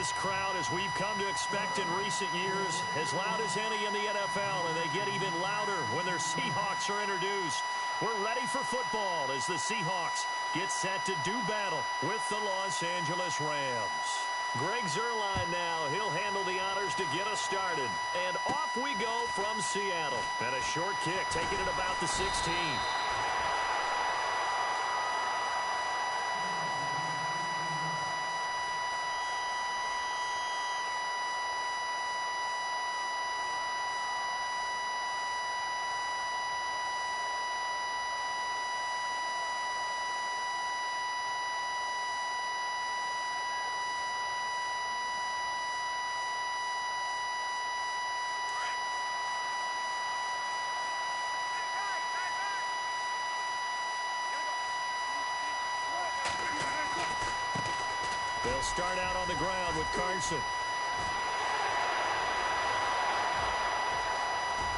This crowd, as we've come to expect in recent years, as loud as any in the NFL, and they get even louder when their Seahawks are introduced. We're ready for football as the Seahawks get set to do battle with the Los Angeles Rams. Greg Zuerlein now. He'll handle the honors to get us started. And off we go from Seattle. And a short kick, taking it about the 16. They'll start out on the ground with Carson.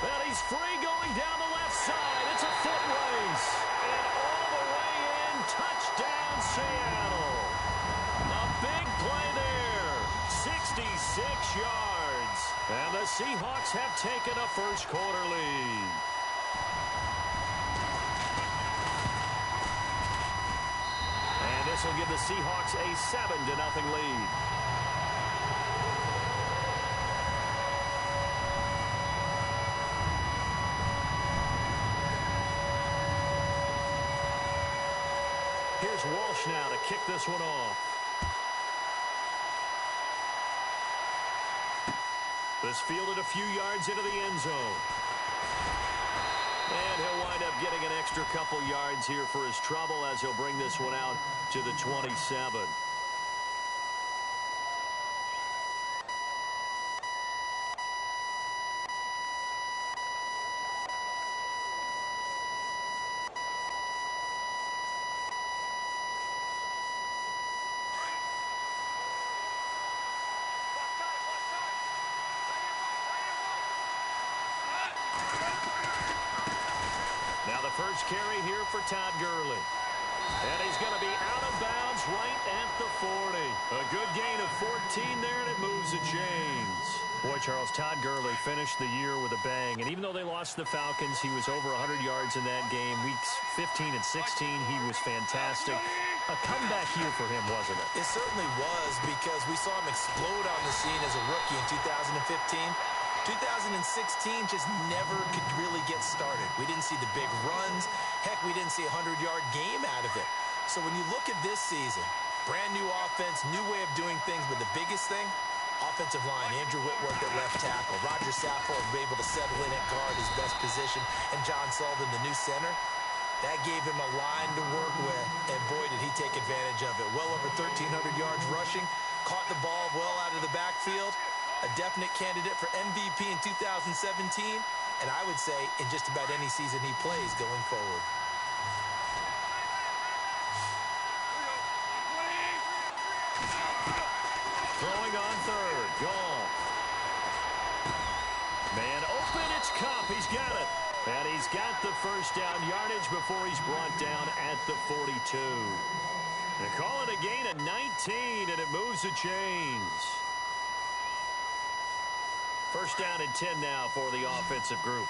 And he's free going down the left side. It's a foot race. And all the way in, touchdown Seattle. A big play there. 66 yards. And the Seahawks have taken a first quarter lead. This will give the Seahawks a 7-0 lead. Here's Walsh now to kick this one off. This fielded a few yards into the end zone. And he'll wind up getting an extra couple yards here for his trouble as he'll bring this one out to the 27. Now the first carry here for Todd Gurley. And he's going to be out of bounds right at the 40. A good gain of 14 there, and it moves the chains. Boy, Charles, Todd Gurley finished the year with a bang. And even though they lost the Falcons, he was over 100 yards in that game. Weeks 15 and 16, he was fantastic. A comeback year for him, wasn't it? It certainly was, because we saw him explode on the scene as a rookie in 2015. 2016 just never could really get started. We didn't see the big runs. Heck, we didn't see a 100-yard game out of it. So when you look at this season, brand new offense, new way of doing things, but the biggest thing, offensive line, Andrew Whitworth at left tackle, Roger Saffold able to settle in at guard, his best position, and John Sullivan, the new center. That gave him a line to work with, and boy, did he take advantage of it. Well over 1,300 yards rushing, caught the ball well out of the backfield. A definite candidate for MVP in 2017, and I would say in just about any season he plays going forward. Throwing on third. Goff. Man open, it's Kupp. He's got it. And he's got the first down yardage before he's brought down at the 42. They call it a gain of 19, and it moves the chains. First down and 10 now for the offensive group.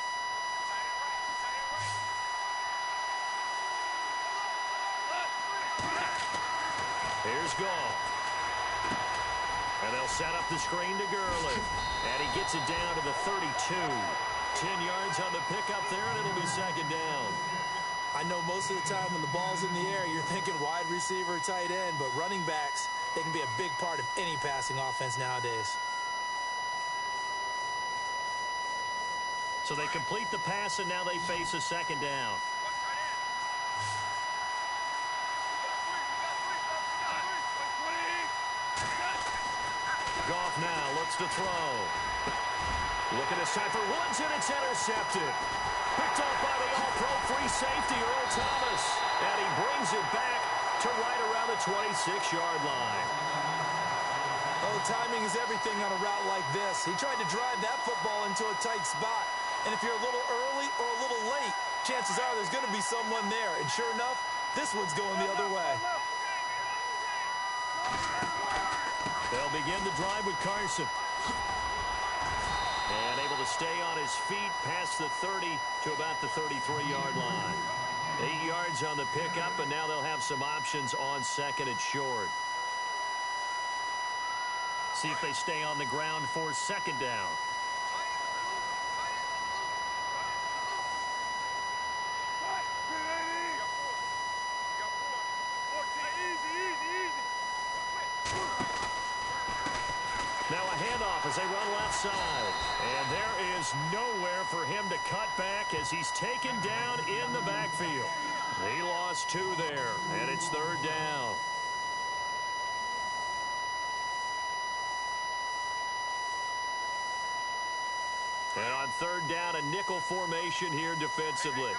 Here's Goff. And they'll set up the screen to Gurley. And he gets it down to the 32. 10 yards on the pickup there, and it'll be second down. I know most of the time when the ball's in the air, you're thinking wide receiver, tight end, but running backs, they can be a big part of any passing offense nowadays. So they complete the pass, and now they face a second down. Goff now looks to throw. Looking this time for Woods, and it's intercepted. Picked off by the all-pro free safety, Earl Thomas. And he brings it back to right around the 26-yard line. Oh, timing is everything on a route like this. He tried to drive that football into a tight spot. And if you're a little early or a little late, chances are there's going to be someone there. And sure enough, this one's going the other way. They'll begin the drive with Carson. And able to stay on his feet past the 30 to about the 33-yard line. 8 yards on the pickup, and now they'll have some options on second and short. See if they stay on the ground for second down. Now a handoff as they run left side. And there is nowhere for him to cut back as he's taken down in the backfield. He lost 2 there, and it's third down. And on third down, a nickel formation here defensively.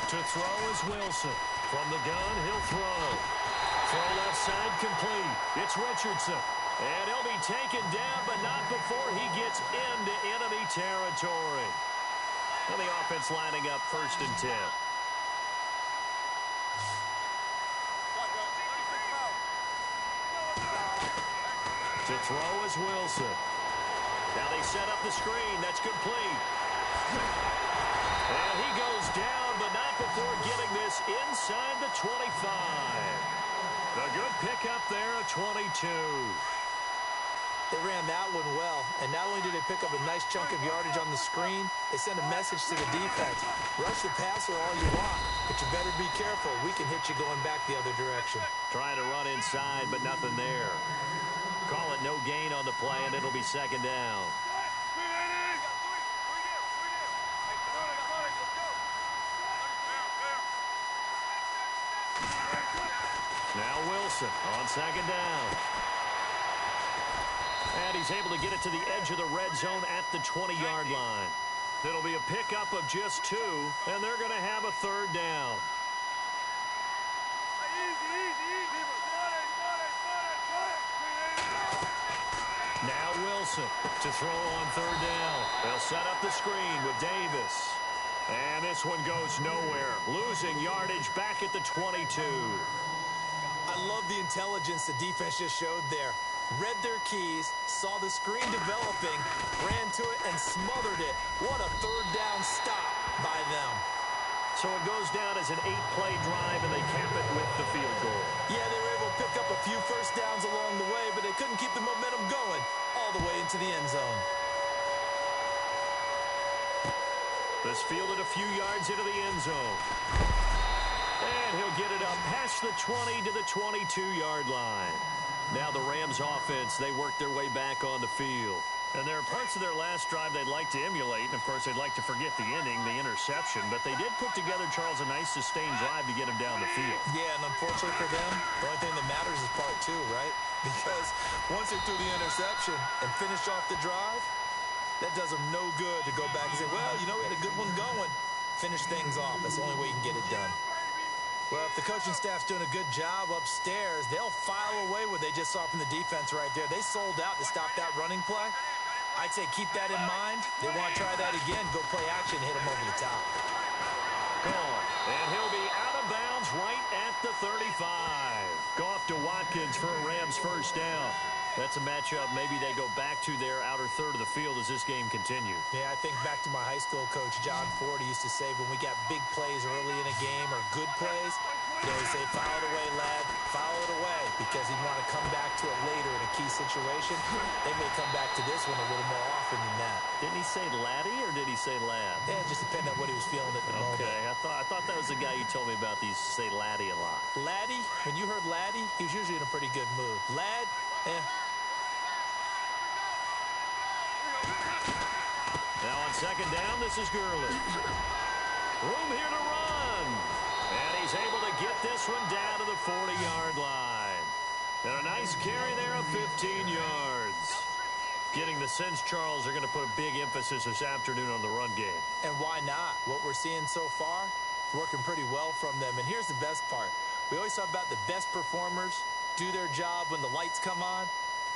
To throw is Wilson. From the gun, he'll throw. Throw left side complete. It's Richardson. And he'll be taken down, but not before he gets into enemy territory. And the offense lining up first and 10. To throw is Wilson. Now they set up the screen. That's complete. And he goes down, but not before getting this inside the 25. A good pickup there, a 22. They ran that one well, and not only did they pick up a nice chunk of yardage on the screen, they sent a message to the defense. Rush the passer all you want, but you better be careful. We can hit you going back the other direction. Trying to run inside, but nothing there. Call it no gain on the play, and it'll be second down. Now Wilson on second down. And he's able to get it to the edge of the red zone at the 20-yard line. It'll be a pickup of just 2, and they're going to have a third down. Now Wilson to throw on third down. They'll set up the screen with Davis. And this one goes nowhere. Losing yardage back at the 22. I love the intelligence the defense just showed there. Read their keys, saw the screen developing, ran to it, and smothered it. What a third down stop by them. So it goes down as an 8-play drive, and they cap it with the field goal. Yeah, they were able to pick up a few first downs along the way, but they couldn't keep the momentum going all the way into the end zone. This fielded a few yards into the end zone. And he'll get it up past the 20 to the 22-yard line. Now the Rams offense, they work their way back on the field. And there are parts of their last drive they'd like to emulate. And, of course, they'd like to forget the ending, the interception. But they did put together, Charles, a nice sustained drive to get him down the field. Yeah, and unfortunately for them, the only thing that matters is part 2, right? Because once they threw the interception and finished off the drive, that does them no good to go back and say, well, you know, we had a good one going. Finish things off. That's the only way you can get it done. Well, if the coaching staff's doing a good job upstairs, they'll file away what they just saw from the defense right there. They sold out to stop that running play. I'd say keep that in mind. They want to try that again. Go play action, hit them over the top. Gone. And he'll be out of bounds right at the 35. Goff to Watkins for a Rams first down. That's a matchup maybe they go back to their outer third of the field as this game continues. Yeah, I think back to my high school coach, John Ford. He used to say when we got big plays early in a game or good plays, he'd say, file it away, lad, file it away, because he'd want to come back to it later in a key situation. They may come back to this one a little more often than that. Didn't he say laddie or did he say lad? Yeah, it just depended on what he was feeling at the moment. Okay, I thought that was the guy you told me about. These say laddie a lot. Laddie, when you heard laddie, he was usually in a pretty good mood. Lad, Now on second down, this is Gurley. Room here to run. And he's able to get this one down to the 40-yard line. And a nice carry there of 15 yards. Getting the sense, Charles, they're going to put a big emphasis this afternoon on the run game. And why not? What we're seeing so far, working pretty well from them. And here's the best part. We always talk about the best performers do their job when the lights come on.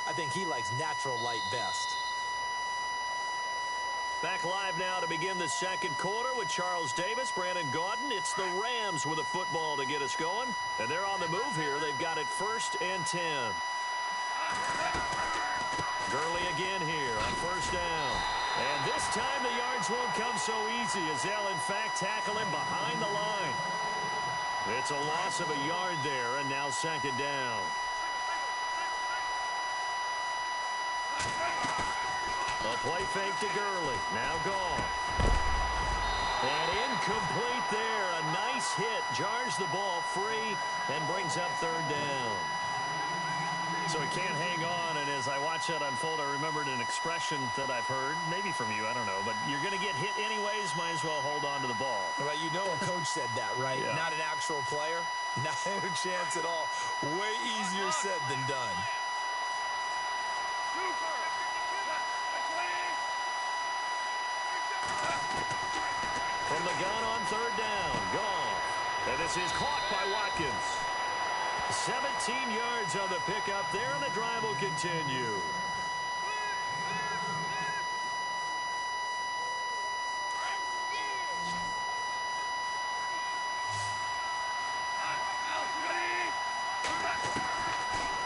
I think he likes natural light best. Back live now to begin the second quarter with Charles Davis, Brandon Gaudin. It's the Rams with a football to get us going. And they're on the move here. They've got it 1st and 10. Gurley again here on 1st down. And this time the yards won't come so easy as they'll, in fact, tackle him behind the line. It's a loss of a yard there, and now 2nd down. A play fake to Gurley. Now gone. And incomplete there. A nice hit. Jars the ball free and brings up 3rd down. So he can't hang on, and as I watch that unfold, I remembered an expression that I've heard, maybe from you, I don't know, but you're going to get hit anyways, might as well hold on to the ball. Right, you know a coach said that, right? Yeah. Not an actual player. Not a chance at all. Way easier said than done. From the gun on 3rd down, gone. And this is caught by Watkins. 17 yards on the pickup there, and the drive will continue.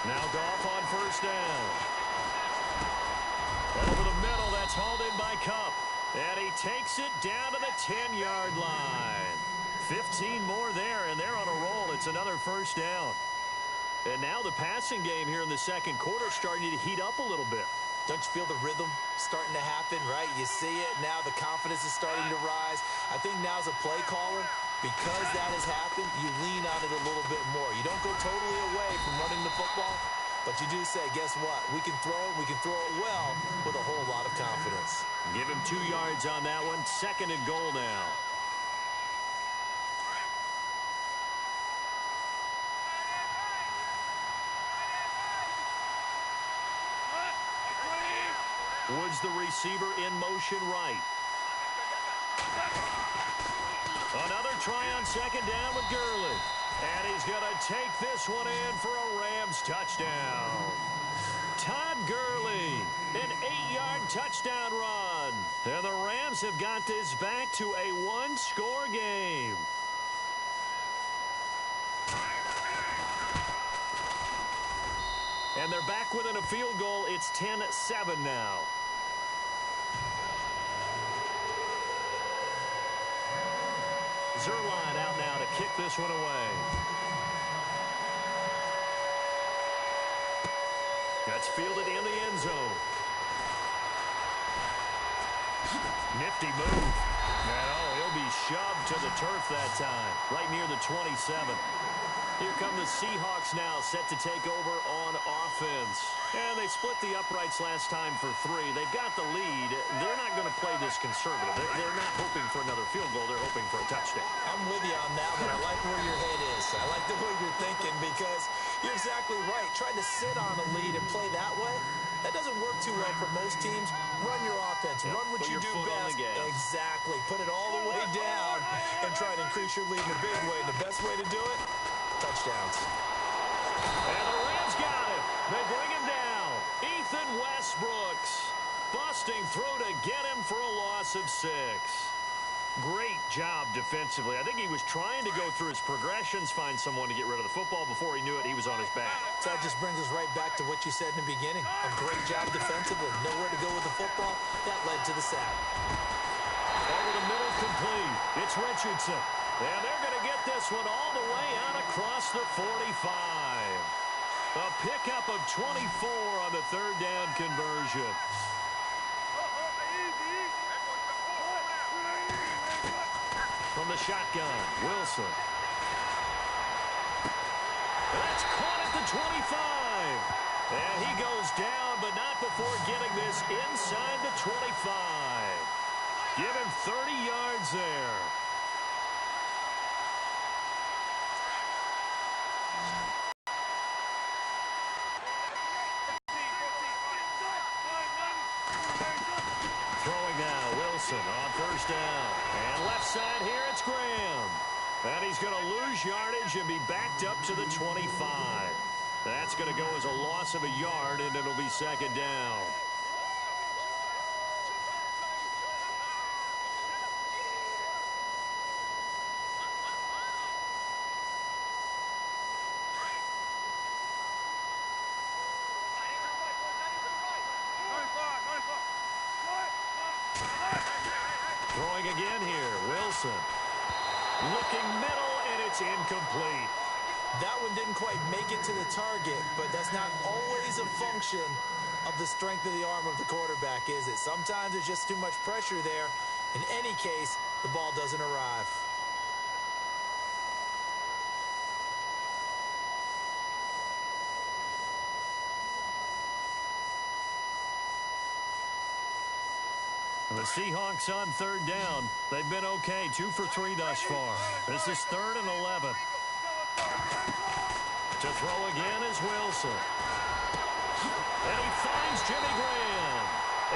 Now Goff on 1st down. Over the middle, that's hauled in by Kupp. And he takes it down to the 10-yard line. 15 more there, and they're on a roll. It's another 1st down. And now the passing game here in the second quarter starting to heat up a little bit. Don't you feel the rhythm starting to happen, right? You see it now. The confidence is starting to rise. I think now's a play caller. Because that has happened, you lean on it a little bit more. You don't go totally away from running the football, but you do say, guess what? We can throw it. We can throw it well with a whole lot of confidence. Give him 2 yards on that one. 2nd and goal now. Woods, the receiver, in motion right. Another try on 2nd down with Gurley. And he's going to take this one in for a Rams touchdown. Todd Gurley, an 8-yard touchdown run. And the Rams have got this back to a 1-score game. And they're back within a field goal. It's 10-7 now. Zuerlein out now to kick this one away. That's fielded in the end zone. Nifty move. And he'll be shoved to the turf that time, right near the 27. Here come the Seahawks now, set to take over on offense. And they split the uprights last time for 3. They've got the lead. They're not going to play this conservative. They're not hoping for another field goal. They're hoping for a touchdown. I'm with you on that one. I like where your head is. I like the way you're thinking because you're exactly right. Trying to sit on a lead and play that way, that doesn't work too well for most teams. Run your offense. Run what you do best. Exactly. Put it all the way down and try to increase your lead in a big way. And the best way to do it, touchdowns. And the Rams got it. They bring him down. Ethan Westbrooks busting through to get him for a loss of 6. Great job defensively. I think he was trying to go through his progressions, find someone to get rid of the football. Before he knew it, he was on his back. So that just brings us right back to what you said in the beginning. A great job defensively. Nowhere to go with the football. That led to the sack. Over the middle, complete. It's Richardson. And they're going to get this one all the way out across the 45. A pickup of 24 on the 3rd down conversion. From the shotgun, Wilson. That's caught at the 25. And he goes down, but not before getting this inside the 25. Give him 30 yards there. Throwing now, Wilson on 1st down. And left side here, it's Graham. And he's going to lose yardage and be backed up to the 25. That's going to go as a loss of a yard, and it'll be 2nd down. Wilson. Looking middle, and it's incomplete. That one didn't quite make it to the target, but that's not always a function of the strength of the arm of the quarterback, is it? Sometimes there's just too much pressure there. In any case, the ball doesn't arrive. The Seahawks on third down. They've been okay, 2 for 3 thus far. This is 3rd and 11. To throw again is Wilson. And he finds Jimmy Graham.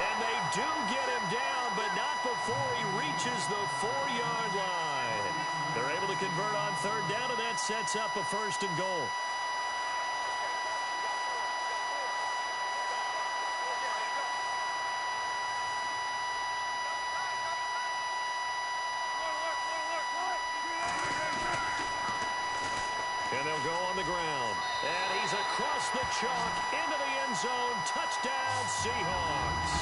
And they do get him down, but not before he reaches the 4-yard line. They're able to convert on third down, and that sets up a 1st and goal. And they'll go on the ground. And he's across the chalk into the end zone. Touchdown, Seahawks.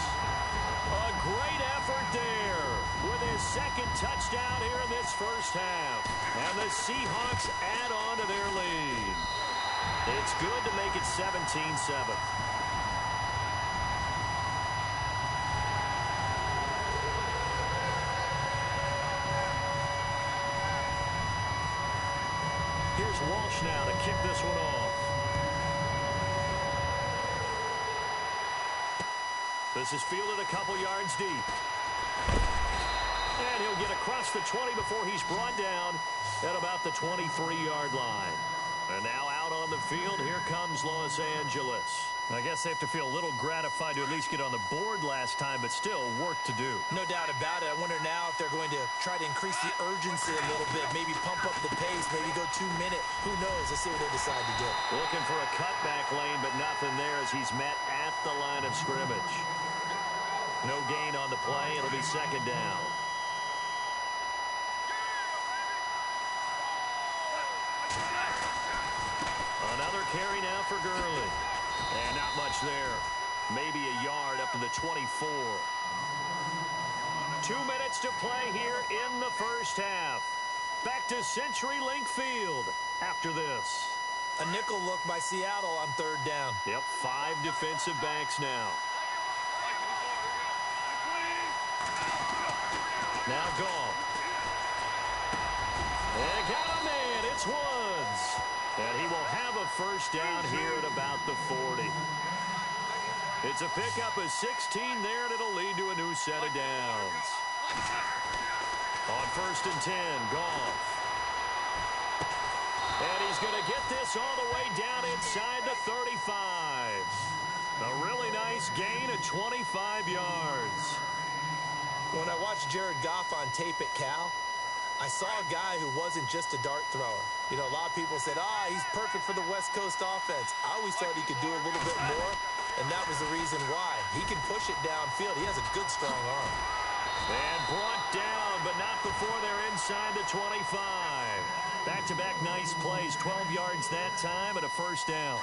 A great effort there with his 2nd touchdown here in this first half. And the Seahawks add on to their lead. It's good to make it 17-7. Here's Walsh now to kick this one off. This is fielded a couple yards deep. And he'll get across the 20 before he's brought down at about the 23-yard line. And now out on the field, here comes Los Angeles. I guess they have to feel a little gratified to at least get on the board last time, but still work to do. No doubt about it. I wonder now if they're going to try to increase the urgency a little bit, maybe pump up the pace, maybe go 2-minute. Who knows? Let's see what they decide to do. Looking for a cutback lane, but nothing there as he's met at the line of scrimmage. No gain on the play. It'll be 2nd down. Another carry now for Gurley. And not much there. Maybe a yard up to the 24. 2 minutes to play here in the first half. Back to CenturyLink Field after this. A nickel look by Seattle on third down. Yep, 5 defensive backs now. Now Goff. And got a man. It's Woods. And he will have a first down here at about the 40. It's a pickup of 16 there, and it'll lead to a new set of downs. On 1st and 10, Goff. And he's going to get this all the way down inside the 35. A really nice gain of 25 yards. When I watched Jared Goff on tape at Cal, I saw a guy who wasn't just a dart thrower. You know, a lot of people said, he's perfect for the West Coast offense. I always thought he could do a little bit more, and that was the reason why. He can push it downfield. He has a good, strong arm. And brought down, but not before they're inside the 25. Back-to-back nice plays, 12 yards that time and a first down.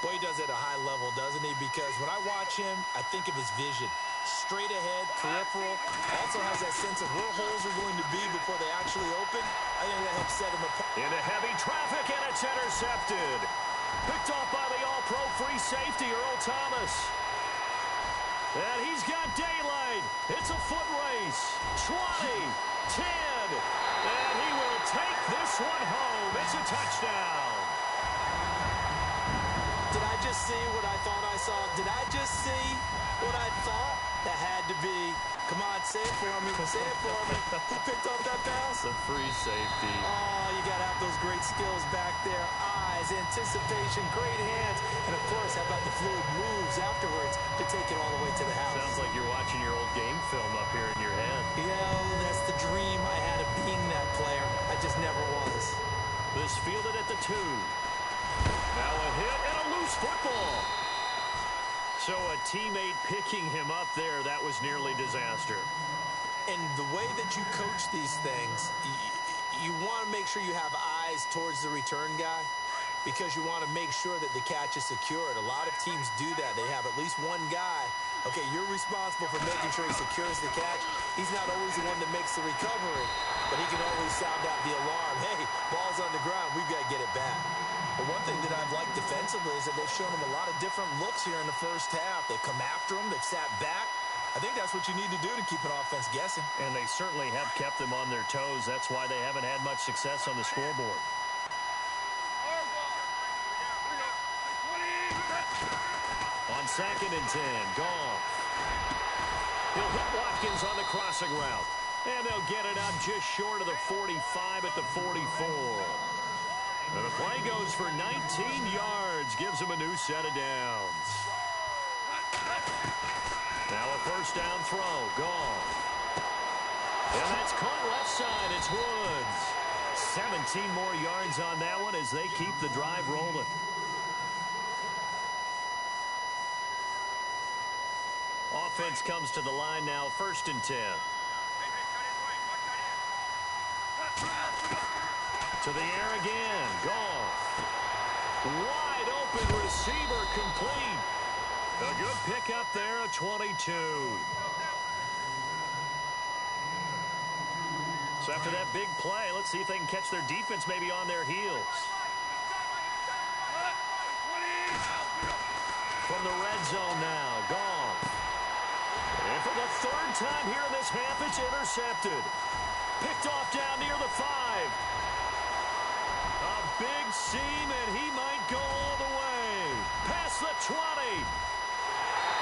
Boy, he does it at a high level, doesn't he? Because when I watch him, I think of his vision. Straight ahead, peripheral. Also has that sense of where holes are going to be before they actually open. I think that helps set him apart. Into heavy traffic, and it's intercepted. Picked off by the all-pro free safety, Earl Thomas. And he's got daylight. It's a foot race. 20, 10, and he will take this one home. It's a touchdown. Did I just see what I thought I saw? Did I just see what I thought? That had to be. Come on, say it for me. Say it for me. Who picked off that pass? The free safety. Oh, you got to have those great skills back there. Eyes, anticipation, great hands. And, of course, how about the fluid moves afterwards to take it all the way to the house? Sounds like you're watching your old game film up here in your head. Yeah, that's the dream I had of being that player. I just never was. This fielded at the 2. Now a hit and a loose football. So a teammate picking him up there, that was nearly disaster. And the way that you coach these things, you want to make sure you have eyes towards the return guy because you want to make sure that the catch is secured. A lot of teams do that. They have at least one guy Okay, you're responsible for making sure he secures the catch. He's not always the one that makes the recovery, but he can always sound out the alarm. Hey, ball's on the ground. We've got to get it back. But one thing that I've liked defensively is that they've shown him a lot of different looks here in the first half. They've come after him. They've sat back. I think that's what you need to do to keep an offense guessing. And they certainly have kept them on their toes. That's why they haven't had much success on the scoreboard. On 2nd and 10, Goff. He'll hit Watkins on the crossing route. And they'll get it up just short of the 45 at the 44. And the play goes for 19 yards. Gives him a new set of downs. Now a first down throw. Goff. And that's caught left side. It's Woods. 17 more yards on that one as they keep the drive rolling. Offense comes to the line now, 1st and 10. To the air again. Goff. Wide open receiver complete. A good pickup there, a 22. So after that big play, let's see if they can catch their defense maybe on their heels. From the red zone now, Goff. And for the 3rd time here in this half, it's intercepted. Picked off down near the 5. A big seam, and he might go all the way. Past the 20.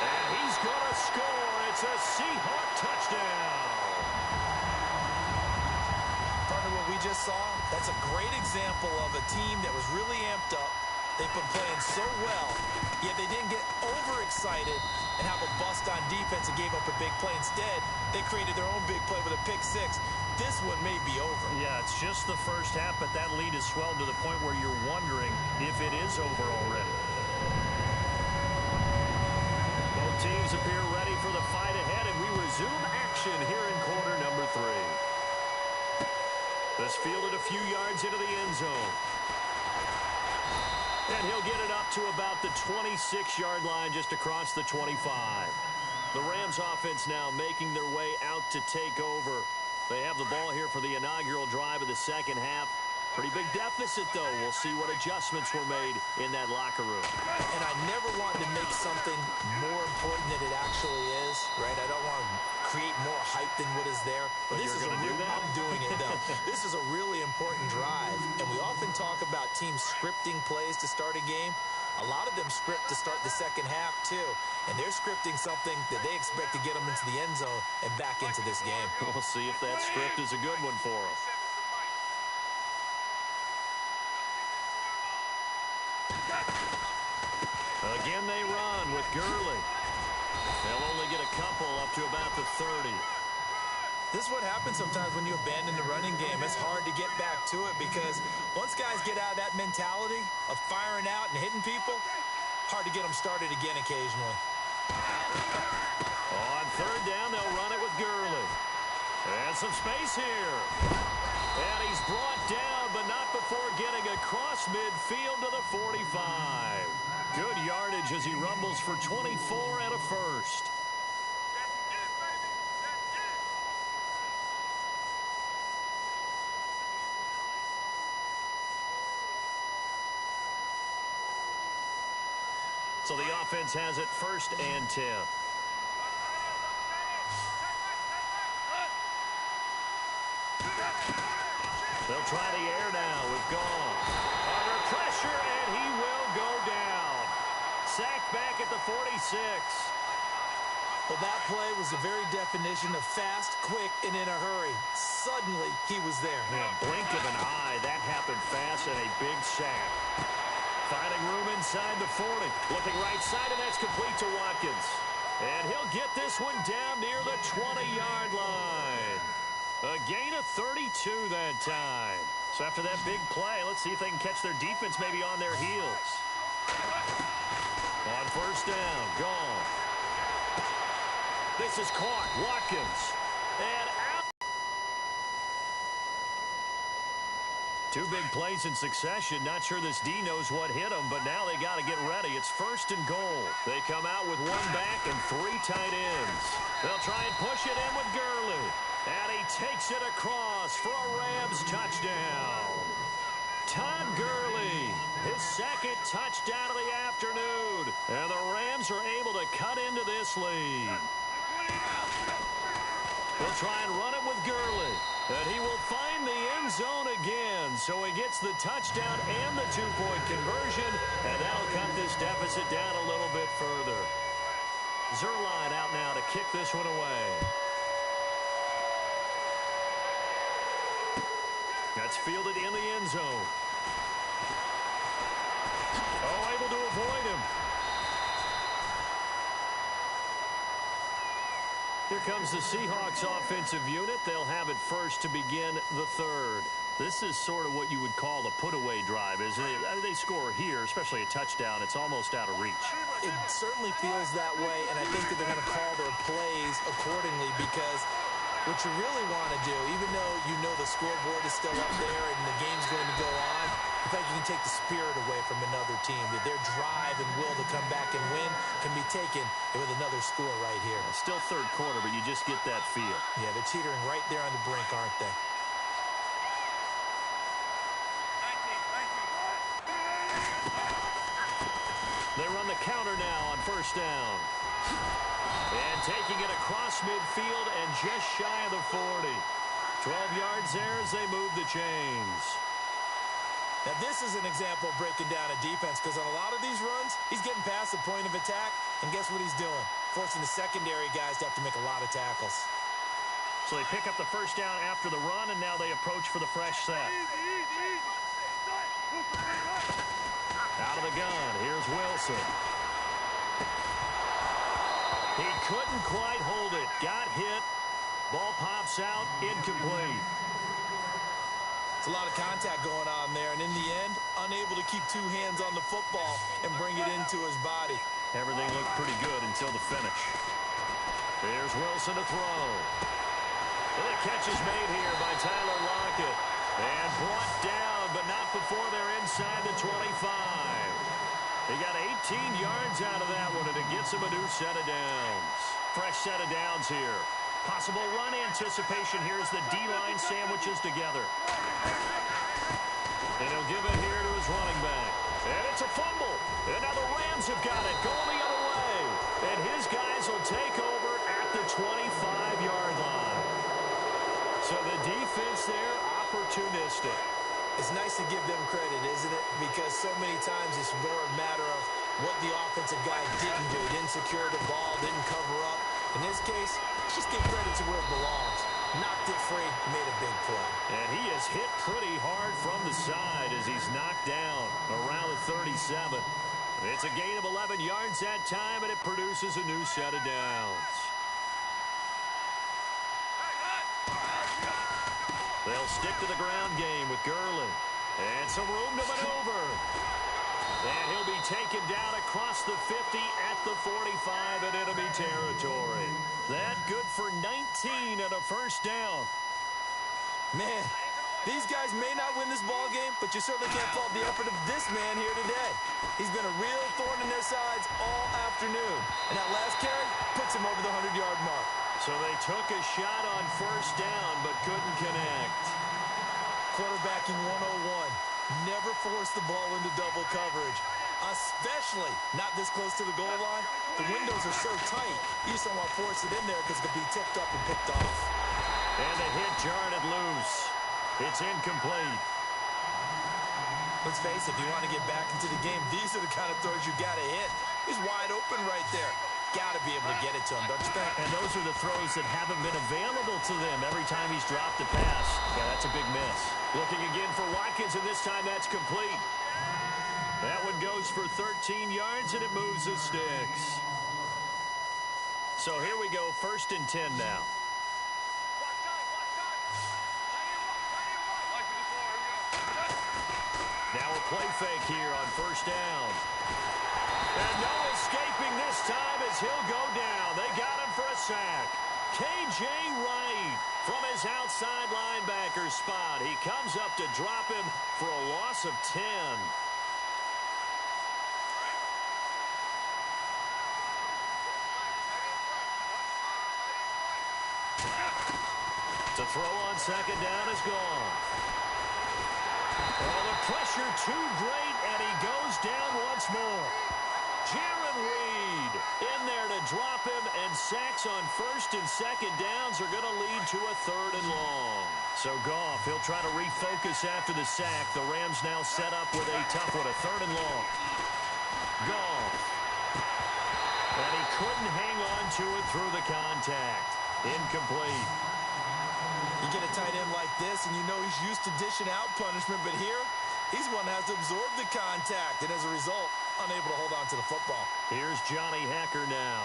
And he's going to score. It's a Seahawk touchdown. Partner, what we just saw, that's a great example of a team that was really amped up. They've been playing so well, yet they didn't get overexcited and have a bust on defense and gave up a big play. Instead, they created their own big play with a pick 6. This one may be over. Yeah, it's just the first half, but that lead has swelled to the point where you're wondering if it is over already. Both teams appear ready for the fight ahead, and we resume action here in quarter number 3. This fielded a few yards into the end zone. And he'll get it up to about the 26-yard line just across the 25. The Rams offense now making their way out to take over. They have the ball here for the inaugural drive of the second half. Pretty big deficit, though. We'll see what adjustments were made in that locker room. And I never want to make something more important than it actually is, right? I don't want to create more hype than what is there. But this is I'm doing it, though. This is a really important drive. And we often talk about teams scripting plays to start a game. A lot of them script to start the second half, too. And they're scripting something that they expect to get them into the end zone and back into this game. We'll see if that script is a good one for them. Again, they run with Gurley. They'll only get a couple up to about the 30. This is what happens sometimes when you abandon the running game. It's hard to get back to it because once guys get out of that mentality of firing out and hitting people, hard to get them started again occasionally. On 3rd down, they'll run it with Gurley. And some space here. And he's brought down, but not before getting across midfield to the 45. Good yardage as he rumbles for 24 and a first. So the offense has it 1st and 10. They'll try the air now with Goff. Under pressure, and he will go down. Sacked back at the 46. Well, that play was the very definition of fast, quick, and in a hurry. Suddenly, he was there. Yeah, blink of an eye. That happened fast and a big sack. Finding room inside the 40. Looking right side, and that's complete to Watkins. And he'll get this one down near the 20-yard line. A gain of 32 that time. So after that big play, let's see if they can catch their defense maybe on their heels. On 1st down, Goff. This is caught. Watkins. And out. Two big plays in succession. Not sure this D knows what hit them, but now they got to get ready. It's 1st and goal. They come out with one back and 3 tight ends. They'll try and push it in with Gurley. And he takes it across for a Rams touchdown. Todd Gurley, his 2nd touchdown of the afternoon. And the Rams are able to cut into this lead. They'll try and run it with Gurley. And he will find the end zone again. So he gets the touchdown and the 2-point conversion. And that'll cut this deficit down a little bit further. Zuerlein out now to kick this one away. That's fielded in the end zone. Oh, able to avoid him. Here comes the Seahawks offensive unit. They'll have it first to begin the 3rd. This is sort of what you would call a put-away drive, isn't it? They score here, especially a touchdown. It's almost out of reach. It certainly feels that way, and I think that they're going to call their plays accordingly because what you really want to do, even though you know the scoreboard is still up there and the game's going to go on, in fact, you can take the spirit away from another team. That their drive and will to come back and win can be taken with another score right here. It's still 3rd quarter, but you just get that feel. Yeah, they're teetering right there on the brink, aren't they? They run the counter now on 1st down. And taking it across midfield and just shy of the 40. 12 yards there as they move the chains. Now, this is an example of breaking down a defense because on a lot of these runs, he's getting past the point of attack, and guess what he's doing? Forcing the secondary guys to have to make a lot of tackles. So they pick up the 1st down after the run, and now they approach for the fresh set. Out of the gun, here's Wilson. He couldn't quite hold it. Got hit. Ball pops out, incomplete. It's a lot of contact going on there, and in the end, unable to keep 2 hands on the football and bring it into his body. Everything looked pretty good until the finish. There's Wilson to throw. And the catch is made here by Tyler Lockett. And brought down, but not before they're inside the 25. He got 18 yards out of that one, and it gets him a new set of downs. Fresh set of downs here. Possible run anticipation here as the D-line sandwiches together. And he'll give it here to his running back. And it's a fumble. And now the Rams have got it going the other way. And his guys will take over at the 25-yard line. So the defense there, opportunistic. It's nice to give them credit, isn't it? Because so many times it's more a matter of what the offensive guy didn't do. Didn't secure the ball, didn't cover up. In this case, just give credit to where it belongs. Knocked it free, made a big play. And he is hit pretty hard from the side as he's knocked down around the 37. It's a gain of 11 yards that time, and it produces a new set of downs. They'll stick to the ground game with Gurley. And some room to maneuver. And he'll be taken down across the 50 at the 45 in enemy territory. That good for 19 and a 1st down. Man, these guys may not win this ball game, but you certainly can't fault the effort of this man here today. He's been a real thorn in their sides all afternoon. And that last carry puts him over the 100-yard mark. So they took a shot on 1st down, but couldn't connect. Quarterbacking 101. Never force the ball into double coverage, especially not this close to the goal line. The windows are so tight, you just don't want to force it in there because it could be tipped up and picked off. And the hit jarred it loose. It's incomplete. Let's face it, if you want to get back into the game, these are the kind of throws you got to hit. He's wide open right there. Got to be able to get it to him, don't you think? And those are the throws that haven't been available to them every time he's dropped a pass. Yeah, that's a big miss. Looking again for Watkins, and this time that's complete. That one goes for 13 yards, and it moves the sticks. So here we go, 1st and 10 now. Now a play fake here on 1st down. And no escaping this time as he'll go down. They got him for a sack. K.J. Wright from his outside linebacker spot. He comes up to drop him for a loss of 10. To throw on second down is gone. Oh, the pressure too great, and he goes down once more. Jarran Reed in there to drop him, and sacks on first and second downs are going to lead to a third and long. So Goff, he'll try to refocus after the sack. The Rams now set up with a tough one, a third and long. Goff. And he couldn't hang on to it through the contact. Incomplete. You get a tight end like this, and you know he's used to dishing out punishment, but here, he's one that has to absorb the contact, and as a result, unable to hold on to the football. Here's Johnny Hekker now,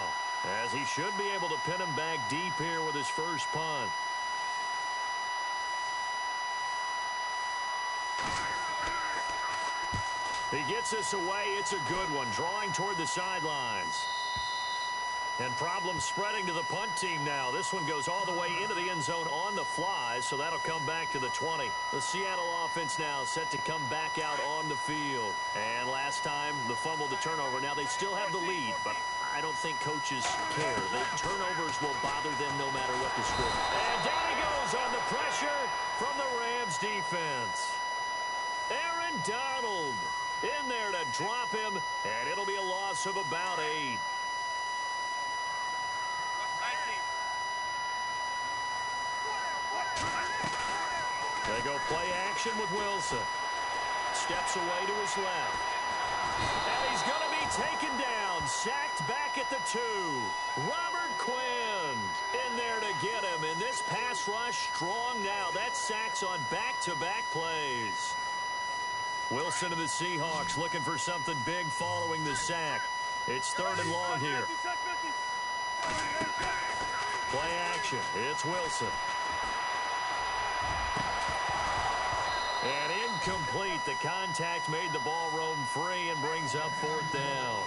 as he should be able to pin him back deep here with his first punt. He gets us away. It's a good one, drawing toward the sidelines. And problems spreading to the punt team now. This one goes all the way into the end zone on the fly, so that'll come back to the 20. The Seattle offense now set to come back out on the field. And last time, the fumble, the turnover. Now they still have the lead, but I don't think coaches care. The turnovers will bother them no matter what the score. And down he goes on the pressure from the Rams defense. Aaron Donald in there to drop him, and it'll be a loss of about 8. They go play action with Wilson. Steps away to his left. And he's going to be taken down. Sacked back at the 2. Robert Quinn in there to get him. And this pass rush strong now. That's sacks on back-to-back plays. Wilson of the Seahawks looking for something big following the sack. It's third and long here. Play action. It's Wilson. And incomplete. The contact made the ball roam free and brings up fourth down.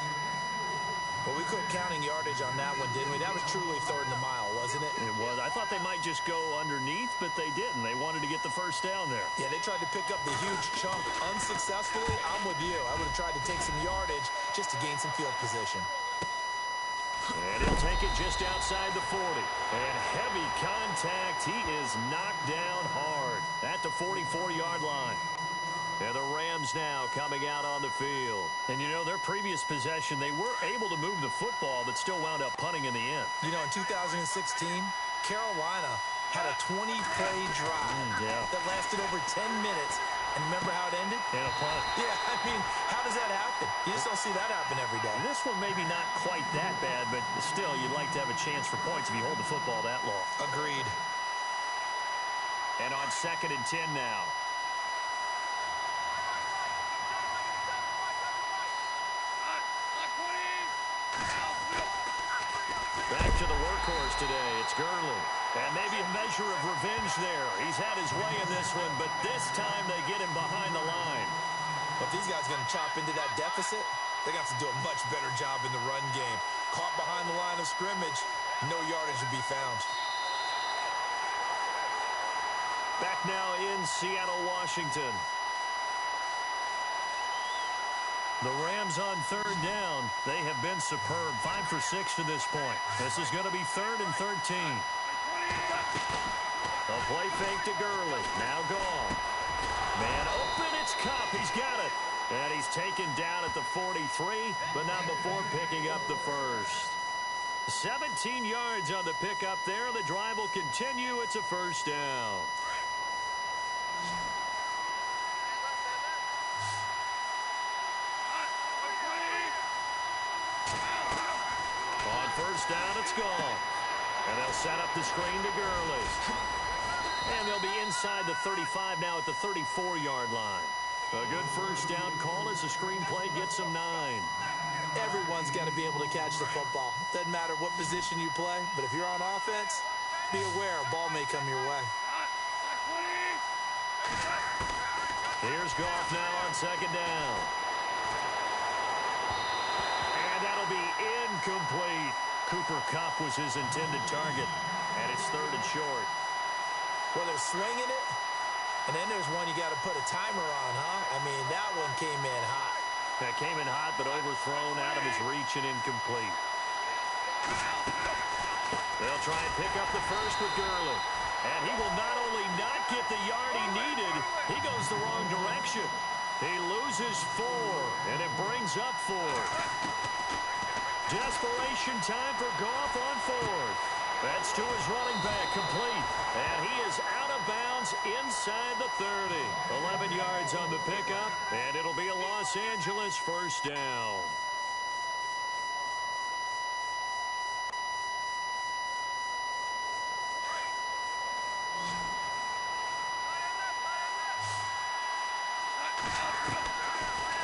Well, we quit counting yardage on that one, didn't we? That was truly third and a mile, wasn't it? It was. I thought they might just go underneath, but they didn't. They wanted to get the first down there. Yeah, they tried to pick up the huge chunk unsuccessfully. I'm with you. I would have tried to take some yardage just to gain some field position. And he'll take it just outside the 40. And heavy contact. He is knocked down hard at the 44-yard line. And the Rams now coming out on the field. And, you know, their previous possession, they were able to move the football, but still wound up punting in the end. You know, in 2016, Carolina had a 20-play drive that lasted over 10 minutes. And remember how it ended? And a punt. Yeah, I mean, how does that happen? You just don't see that happen every day. This one maybe not quite that bad, but still, you'd like to have a chance for points if you hold the football that long. Agreed. And on 2nd and 10 now. Back to the workhorse today. It's Gurley. And maybe a measure of revenge there. He's had his way in this one, but this time they get him behind the line. But if these guys are going to chop into that deficit, they're going to have to do a much better job in the run game. Caught behind the line of scrimmage, no yardage to be found. Back now in Seattle, Washington. The Rams on third down. They have been superb. 5 for 6 to this point. This is going to be 3rd and 13. A play fake to Gurley. Now gone. Man open. It's Kupp. He's got it. And he's taken down at the 43, but not before picking up the first. 17 yards on the pickup there. The drive will continue. It's a first down. On first down, it's gone. And they'll set up the screen to Gurley. And they'll be inside the 35 now at the 34-yard line. A good first down call as the screen play gets them 9. Everyone's got to be able to catch the football. Doesn't matter what position you play, but if you're on offense, be aware a ball may come your way. Here's Goff now on 2nd down. And that'll be incomplete. Cooper Kupp was his intended target, and it's 3rd and short. Well, they're swinging it, and then there's one you got to put a timer on, huh? I mean, that one came in hot. That came in hot, but overthrown out of his reach and incomplete. They'll try and pick up the first with Gurley. And he will not only not get the yard he needed, he goes the wrong direction. He loses 4, and it brings up 4. Desperation time for Goff on 4th. That's to his running back, complete. And he is out of bounds inside the 30. 11 yards on the pickup, and it'll be a Los Angeles first down.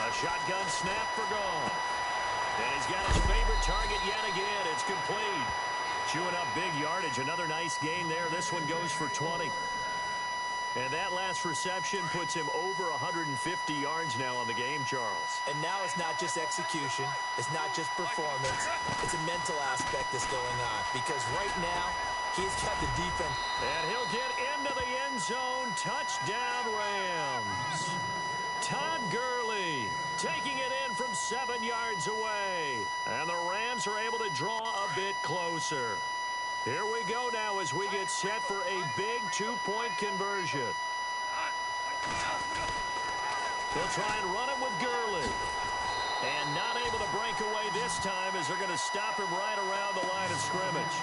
A shotgun snap for Goff. And he's got his favorite target yet again. It's complete. Chewing up big yardage. Another nice gain there. This one goes for 20. And that last reception puts him over 150 yards now on the game, Charles. And now it's not just execution. It's not just performance. It's a mental aspect that's going on. Because right now, he's got the defense. And he'll get into the end zone. Touchdown, Rams. Todd Gurley taking it in from 7 yards away. And the Rams are able to draw a bit closer. Here we go now as we get set for a big 2-point conversion. They'll try and run it with Gurley. And not able to break away this time as they're going to stop him right around the line of scrimmage.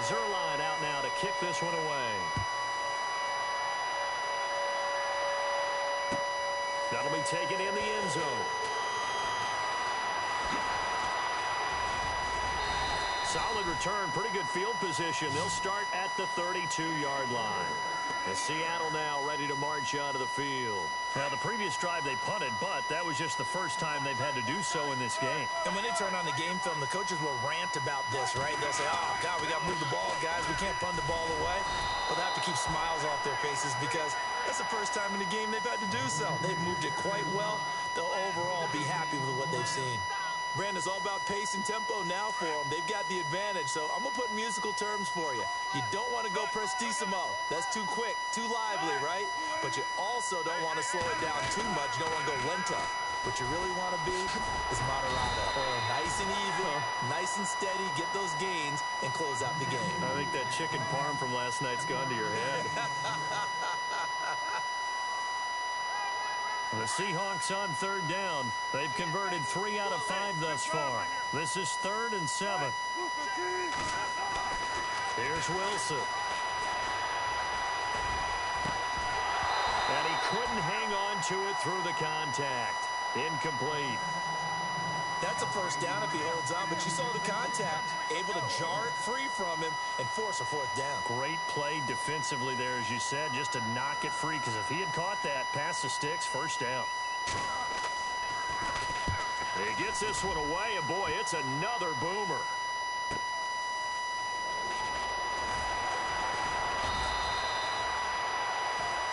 Zuerlein out now to kick this one away. That'll be taken in the end zone. Solid return, pretty good field position. They'll start at the 32-yard line. And Seattle now ready to march onto the field. Now, the previous drive they punted, but that was just the first time they've had to do so in this game. And when they turn on the game film, the coaches will rant about this, right? They'll say, oh, God, we got to move the ball, guys. We can't punt the ball away. Well, they have to keep smiles off their faces because that's the first time in the game they've had to do so. They've moved it quite well. They'll overall be happy with what they've seen. Brandon, it's all about pace and tempo now for them. They've got the advantage, so I'm going to put musical terms for you. You don't want to go prestissimo. That's too quick, too lively, right? But you also don't want to slow it down too much. You don't want to go lento. What you really want to be is moderado. Nice and even, nice and steady, get those gains, and close out the game. I think that chicken parm from last night's gone to your head. The Seahawks on 3rd down. They've converted 3 out of 5 thus far. This is 3rd and 7. Here's Wilson. And he couldn't hang on to it through the contact. Incomplete. That's a first down if he holds on, but you saw the contact. Able to jar it free from him and force a 4th down. Great play defensively there, as you said, just to knock it free, because if he had caught that, past the sticks, first down. He gets this one away, and boy, it's another boomer.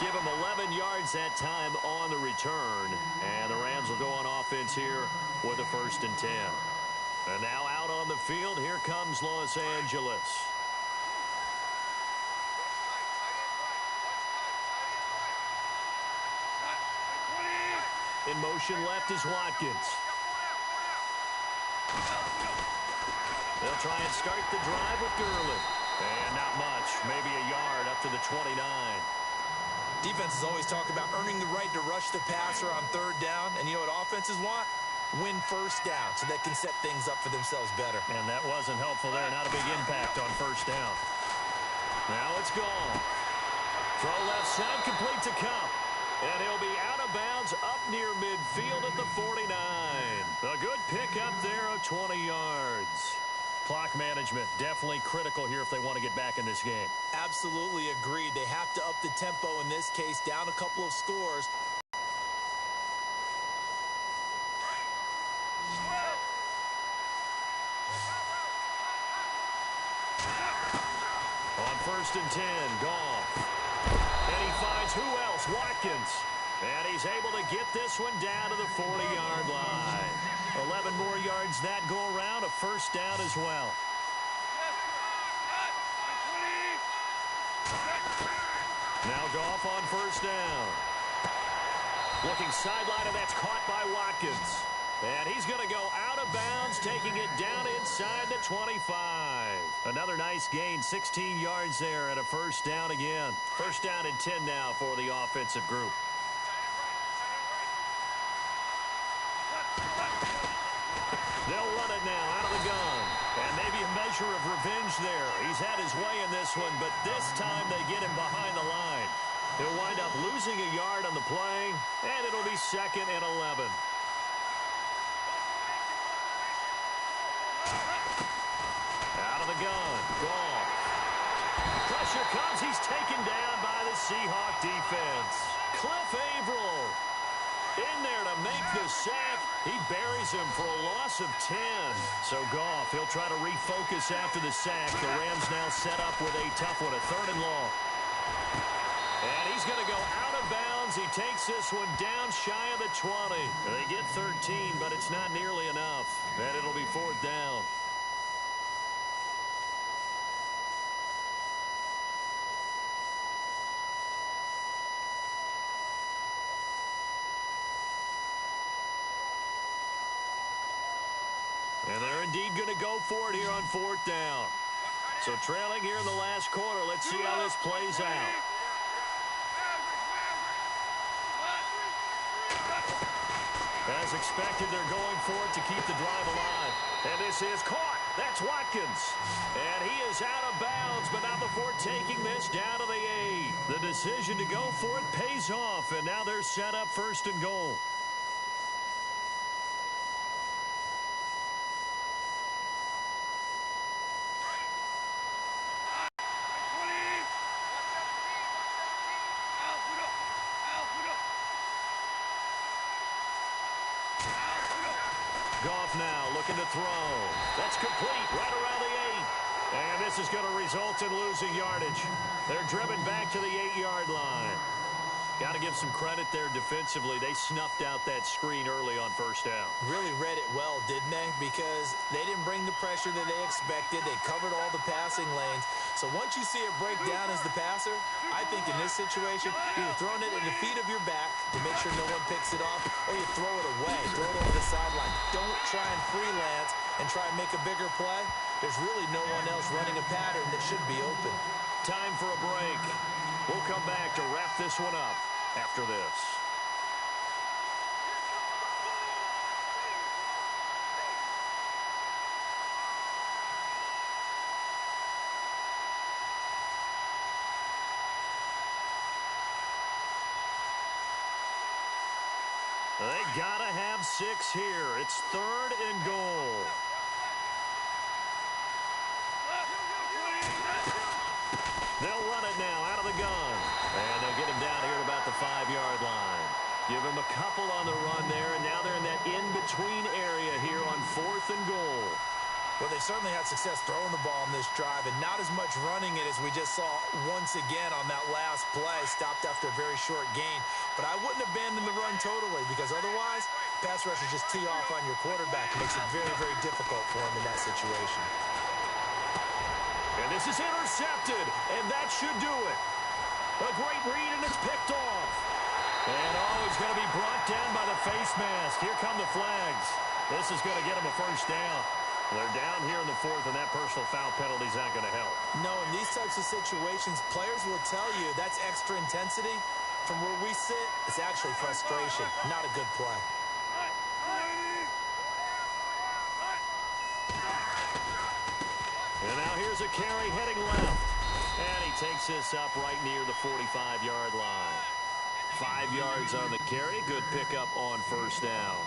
Give him 11 yards that time on the return. And the Rams will go on offense here with a 1st and 10. And now out on the field, here comes Los Angeles. In motion left is Watkins. They'll try and start the drive with Gurley. And not much, maybe a yard up to the 29. Defenses always talk about earning the right to rush the passer on 3rd down. And you know what offenses want? Win 1st down so they can set things up for themselves better. And that wasn't helpful there. Not a big impact on 1st down. Now it's gone. Throw left side, complete to Kupp. And he'll be out of bounds up near midfield at the 49. A good pickup there of 20 yards. Clock management definitely critical here if they want to get back in this game. Absolutely agreed. They have to up the tempo in this case, down a couple of scores. On 1st and 10, Goff. And he finds who else? Watkins. And he's able to get this one down to the 40-yard line. 11 more yards that go around, a first down as well. Now Goff on first down. Looking sideline, and that's caught by Watkins. And he's going to go out of bounds, taking it down inside the 25. Another nice gain, 16 yards there, and a first down again. First down and 10 now for the offensive group. They'll run it now out of the gun. And maybe a measure of revenge there. He's had his way in this one, but this time they get him behind the line. He'll wind up losing a yard on the play, and it'll be 2nd and 11. Out of the gun. Goff. Pressure comes. He's taken down by the Seahawk defense. Cliff Averill in there to make the sack. He buries him for a loss of 10. So Goff, he'll try to refocus after the sack. The Rams now set up with a tough one, a 3rd and long. And he's going to go out of bounds. He takes this one down shy of the 20. They get 13, but it's not nearly enough. And it'll be 4th down. And they're indeed going to go for it here on 4th down. So trailing here in the last quarter. Let's see how this plays out. As expected, they're going for it to keep the drive alive. And this is caught. That's Watkins. And he is out of bounds, but not before taking this down to the 8. The decision to go for it pays off, and now they're set up 1st and goal. Goff now looking to throw. That's complete right around the 8. And this is going to result in losing yardage. They're driven back to the 8-yard line. Got to give some credit there defensively. They snuffed out that screen early on 1st down. Really read it well, didn't they? Because they didn't bring the pressure that they expected. They covered all the passing lanes. So once you see it break down as the passer, I think in this situation, you're throwing it at the feet of your back to make sure no one picks it off, or you throw it away, throw it over the sideline. Don't try and freelance and try and make a bigger play. There's really no one else running a pattern that should be open. Time for a break. We'll come back to wrap this one up after this. They gotta have 6 here. It's 3rd and goal. They'll run it now out of the gun. And they'll get him down here at about the 5-yard line. Give him a couple on the run there, and now they're in that in-between area here on 4th and goal. Well, they certainly had success throwing the ball in this drive, and not as much running it as we just saw once again on that last play. Stopped after a very short gain. But I wouldn't abandon the run totally, because otherwise, pass rushers just tee off on your quarterback. It makes it very, very difficult for him in that situation. And this is intercepted, and that should do it. A great read, and it's picked off. And, he's going to be brought down by the face mask. Here come the flags. This is going to get him a first down. They're down here in the 4th, and that personal foul penalty is not going to help. No, in these types of situations, players will tell you that's extra intensity. From where we sit, it's actually frustration, not a good play. And now here's a carry heading left. And he takes this up right near the 45-yard line. 5 yards on the carry. Good pickup on first down.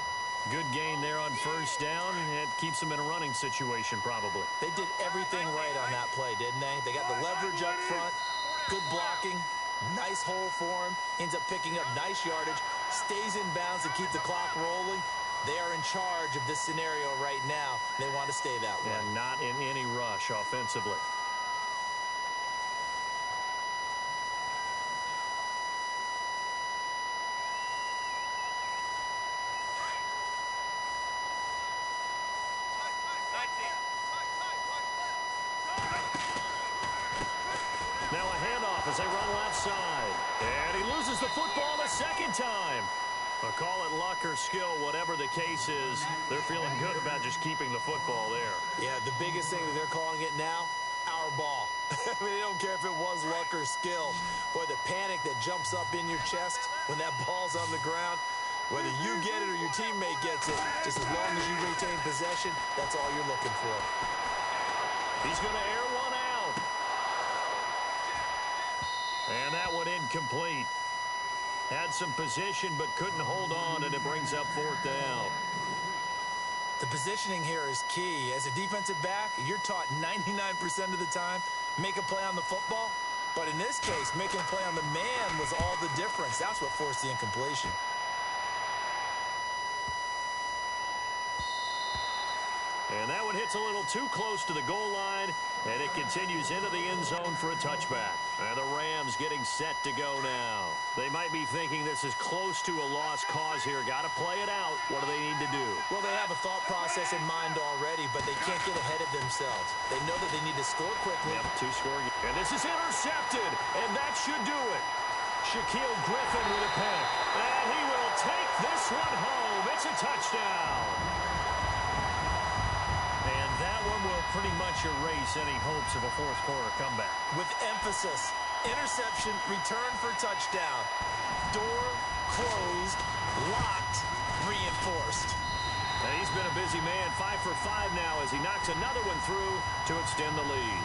Good gain there on first down, and it keeps them in a running situation probably. They did everything right on that play, didn't they? They got the leverage up front, good blocking, nice hole for him, ends up picking up nice yardage, stays in bounds to keep the clock rolling. They are in charge of this scenario right now. They want to stay that way. And not in any rush offensively. off as they run left side. And he loses the football a second time. I'll call it luck or skill, whatever the case is. They're feeling good about just keeping the football there. Yeah, the biggest thing that they're calling it now, our ball. I mean, they don't care if it was luck or skill. Boy, the panic that jumps up in your chest when that ball's on the ground, whether you get it or your teammate gets it, just as long as you retain possession, that's all you're looking for. He's going to air one out. And that one incomplete. Had some position but couldn't hold on, and it brings up fourth down. The positioning here is key. As a defensive back, you're taught 99% of the time, make a play on the football. But in this case, making a play on the man was all the difference. That's what forced the incompletion. And that one hits a little too close to the goal line, and it continues into the end zone for a touchback. And the Rams getting set to go now. They might be thinking this is close to a lost cause here. Got to play it out. What do they need to do? Well, they have a thought process in mind already, but they can't get ahead of themselves. They know that they need to score quickly. Yep, two scoring. And this is intercepted, and that should do it. Shaquille Griffin with a pick. And he will take this one home. It's a touchdown. And that one will pretty much erase any hopes of a fourth quarter comeback. With emphasis, interception, return for touchdown. Door closed, locked, reinforced. And he's been a busy man, 5 for 5 now as he knocks another one through to extend the lead.